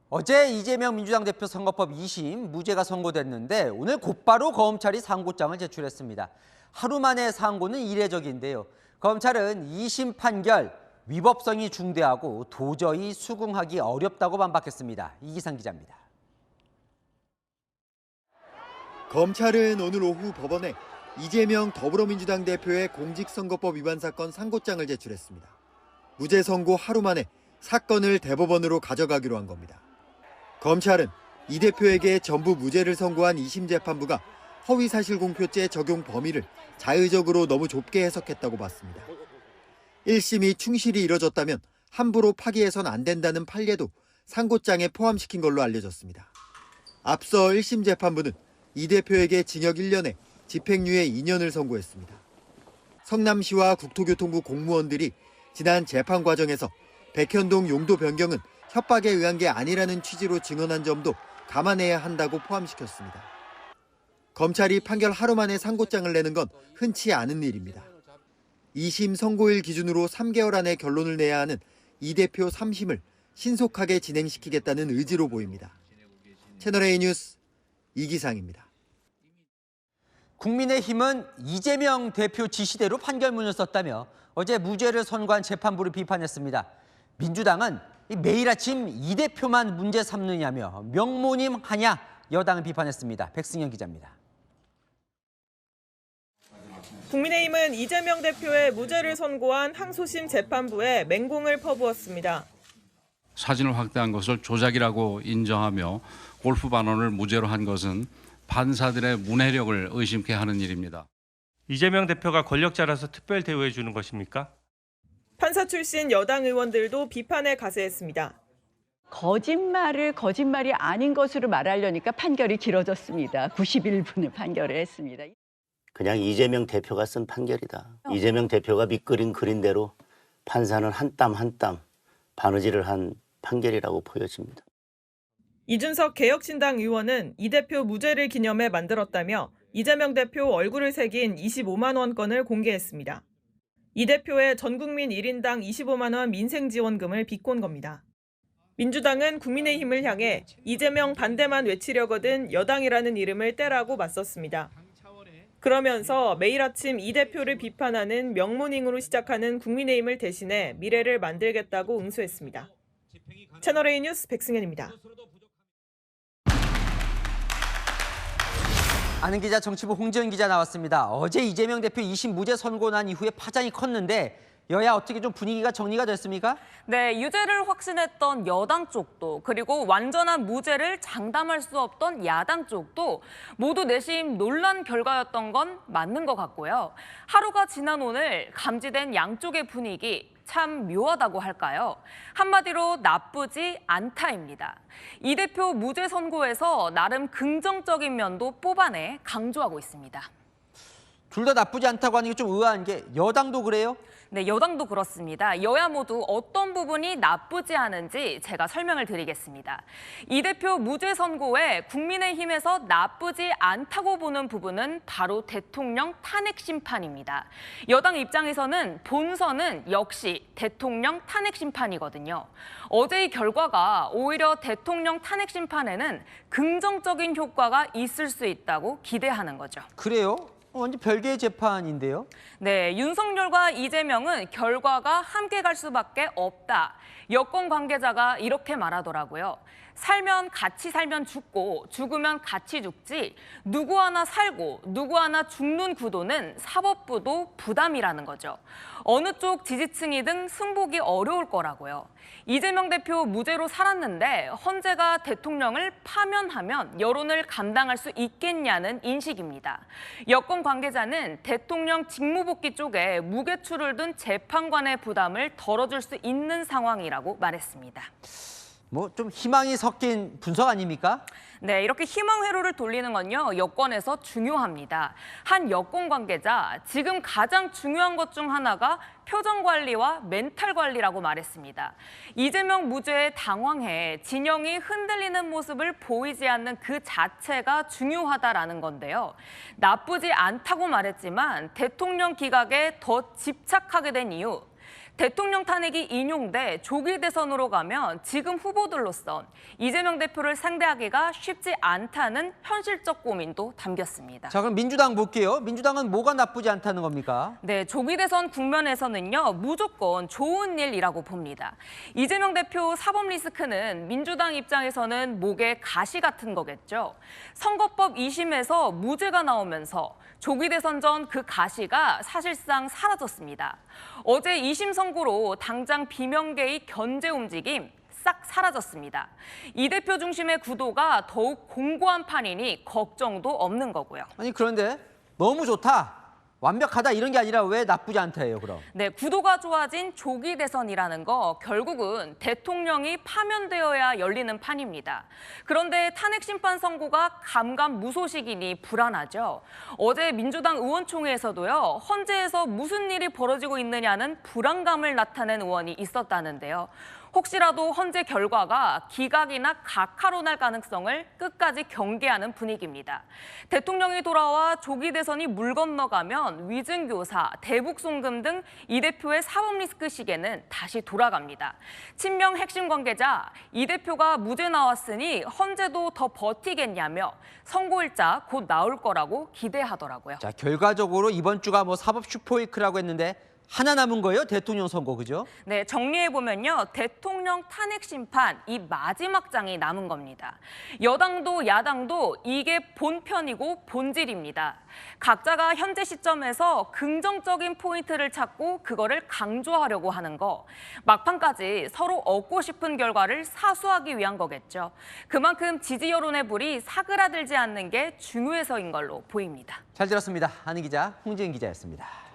어제 이재명 민주당 대표 선거법 2심 무죄가 선고됐는데 오늘 곧바로 검찰이 상고장을 제출했습니다. 하루 만에 상고는 이례적인데요. 검찰은 2심 판결 위법성이 중대하고 도저히 수긍하기 어렵다고 반박했습니다. 이기상 기자입니다. 검찰은 오늘 오후 법원에 이재명 더불어민주당 대표의 공직선거법 위반 사건 상고장을 제출했습니다. 무죄 선고 하루 만에 사건을 대법원으로 가져가기로 한 겁니다. 검찰은 이 대표에게 전부 무죄를 선고한 2심 재판부가 허위사실공표죄 적용 범위를 자의적으로 너무 좁게 해석했다고 봤습니다. 1심이 충실히 이뤄졌다면 함부로 파기해선 안 된다는 판례도 상고장에 포함시킨 걸로 알려졌습니다. 앞서 1심 재판부는 이 대표에게 징역 1년에 집행유예 2년을 선고했습니다. 성남시와 국토교통부 공무원들이 지난 재판 과정에서 백현동 용도 변경은 협박에 의한 게 아니라는 취지로 증언한 점도 감안해야 한다고 포함시켰습니다. 검찰이 판결 하루 만에 상고장을 내는 건 흔치 않은 일입니다. 2심 선고일 기준으로 3개월 안에 결론을 내야 하는 이 대표 3심을 신속하게 진행시키겠다는 의지로 보입니다. 채널A 뉴스 이기상입니다. 국민의힘은 이재명 대표 지시대로 판결문을 썼다며 어제 무죄를 선고한 재판부를 비판했습니다. 민주당은 매일 아침 이 대표만 문제 삼느냐며 명모님 하냐 여당을 비판했습니다. 백승현 기자입니다. 국민의힘은 이재명 대표의 무죄를 선고한 항소심 재판부에 맹공을 퍼부었습니다. 사진을 확대한 것을 조작이라고 인정하며 골프 반원을 무죄로 한 것은 판사들의 문해력을 의심케 하는 일입니다. 이재명 대표가 권력자라서 특별 대우해 주는 것입니까? 판사 출신 여당 의원들도 비판에 가세했습니다. 거짓말을 거짓말이 아닌 것으로 말하려니까 판결이 길어졌습니다. 91분을 판결을 했습니다. 그냥 이재명 대표가 쓴 판결이다. 이재명 대표가 밑그린 그림대로 판사는 한 땀 한 땀 바느질을 한 판결이라고 보여집니다. 이준석 개혁신당 의원은 이 대표 무죄를 기념해 만들었다며 이재명 대표 얼굴을 새긴 25만 원권을 공개했습니다. 이 대표의 전국민 1인당 25만 원 민생지원금을 비꼰 겁니다. 민주당은 국민의힘을 향해 이재명 반대만 외치려거든 여당이라는 이름을 떼라고 맞섰습니다. 그러면서 매일 아침 이 대표를 비판하는 명모닝으로 시작하는 국민의힘을 대신해 미래를 만들겠다고 응수했습니다. 채널A 뉴스 백승현입니다. 아는 기자 정치부 홍지연 기자 나왔습니다. 어제 이재명 대표 2심 무죄 선고 난 이후에 파장이 컸는데 여야 어떻게 좀 분위기가 정리가 됐습니까? 네, 유죄를 확신했던 여당 쪽도 그리고 완전한 무죄를 장담할 수 없던 야당 쪽도 모두 내심 논란 결과였던 건 맞는 것 같고요. 하루가 지난 오늘 감지된 양쪽의 분위기 참 묘하다고 할까요? 한마디로 나쁘지 않다입니다. 이 대표 무죄 선고에서 나름 긍정적인 면도 뽑아내 강조하고 있습니다. 둘 다 나쁘지 않다고 하는 게 좀 의아한 게 여당도 그래요? 네, 여당도 그렇습니다. 여야 모두 어떤 부분이 나쁘지 않은지 제가 설명을 드리겠습니다. 이 대표 무죄 선고에 국민의힘에서 나쁘지 않다고 보는 부분은 바로 대통령 탄핵 심판입니다. 여당 입장에서는 본선은 역시 대통령 탄핵 심판이거든요. 어제의 결과가 오히려 대통령 탄핵 심판에는 긍정적인 효과가 있을 수 있다고 기대하는 거죠. 그래요? 완전 별개의 재판인데요? 네, 윤석열과 이재명은 결과가 함께 갈 수밖에 없다. 여권 관계자가 이렇게 말하더라고요. 살면 같이 살면 죽고 죽으면 같이 죽지 누구 하나 살고 누구 하나 죽는 구도는 사법부도 부담이라는 거죠. 어느 쪽 지지층이든 승복이 어려울 거라고요. 이재명 대표 무죄로 살았는데 헌재가 대통령을 파면하면 여론을 감당할 수 있겠냐는 인식입니다. 여권 관계자는 대통령 직무복귀 쪽에 무게추를 둔 재판관의 부담을 덜어줄 수 있는 상황이라고 말했습니다. 뭐 좀 희망이 섞인 분석 아닙니까? 네, 이렇게 희망 회로를 돌리는 건요, 여권에서 중요합니다. 한 여권 관계자, 지금 가장 중요한 것 중 하나가 표정 관리와 멘탈 관리라고 말했습니다. 이재명 무죄에 당황해 진영이 흔들리는 모습을 보이지 않는 그 자체가 중요하다라는 건데요. 나쁘지 않다고 말했지만 대통령 기각에 더 집착하게 된 이유, 대통령 탄핵이 인용돼 조기 대선으로 가면 지금 후보들로선 이재명 대표를 상대하기가 쉽지 않다는 현실적 고민도 담겼습니다. 자, 그럼 민주당 볼게요. 민주당은 뭐가 나쁘지 않다는 겁니까? 네, 조기 대선 국면에서는요, 무조건 좋은 일이라고 봅니다. 이재명 대표 사법 리스크는 민주당 입장에서는 목에 가시 같은 거겠죠. 선거법 2심에서 무죄가 나오면서 조기 대선 전 그 가시가 사실상 사라졌습니다. 어제 2심 선고로 당장 비명계의 견제 움직임 싹 사라졌습니다. 이 대표 중심의 구도가 더욱 공고한 판이니 걱정도 없는 거고요. 아니, 그런데 너무 좋다, 완벽하다 이런 게 아니라 왜 나쁘지 않다예요, 그럼? 네, 구도가 좋아진 조기 대선이라는 거 결국은 대통령이 파면되어야 열리는 판입니다. 그런데 탄핵 심판 선고가 감감무소식이니 불안하죠. 어제 민주당 의원총회에서도요, 헌재에서 무슨 일이 벌어지고 있느냐는 불안감을 나타낸 의원이 있었다는데요. 혹시라도 헌재 결과가 기각이나 각하로 날 가능성을 끝까지 경계하는 분위기입니다. 대통령이 돌아와 조기 대선이 물 건너가면 위증교사, 대북송금 등 이 대표의 사법 리스크 시계는 다시 돌아갑니다. 친명 핵심 관계자, 이 대표가 무죄 나왔으니 헌재도 더 버티겠냐며 선고일자 곧 나올 거라고 기대하더라고요. 자, 결과적으로 이번 주가 뭐 사법 슈퍼위크라고 했는데 하나 남은 거예요? 대통령 선거, 그죠? 네, 정리해보면요. 대통령 탄핵 심판 이 마지막 장이 남은 겁니다. 여당도 야당도 이게 본편이고 본질입니다. 각자가 현재 시점에서 긍정적인 포인트를 찾고 그거를 강조하려고 하는 거. 막판까지 서로 얻고 싶은 결과를 사수하기 위한 거겠죠. 그만큼 지지 여론의 불이 사그라들지 않는 게 중요해서인 걸로 보입니다. 잘 들었습니다. 한희 기자, 홍지은 기자였습니다.